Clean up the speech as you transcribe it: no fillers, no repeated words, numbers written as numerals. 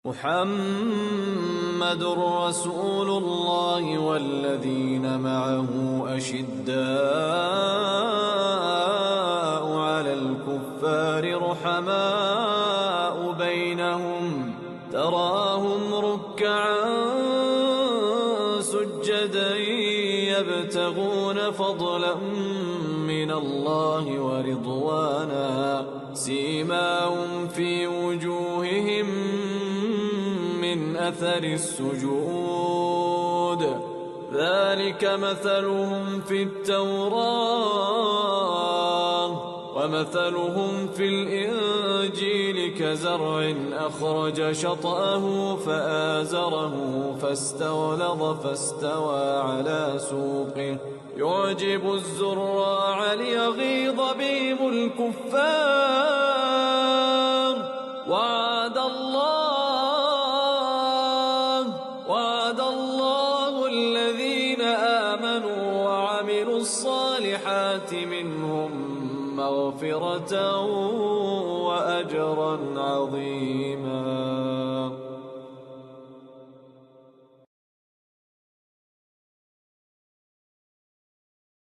محمد رسول الله والذين معه أشداء على الكفار رحماء بينهم تراهم ركعا سجدا يبتغون فضلا من الله ورضوانا سيماهم في وجوههم من أثر السجود ذلك مثلهم في التوراة ومثلهم في الإنجيل كزرع أخرج شطأه فآزره فاستغلظ فاستوى على سوقه يعجب الزراع ليغيظ بهم الكفار وعد الله الذين آمنوا وعملوا الصالحات منهم مغفرة وأجرا عظيما.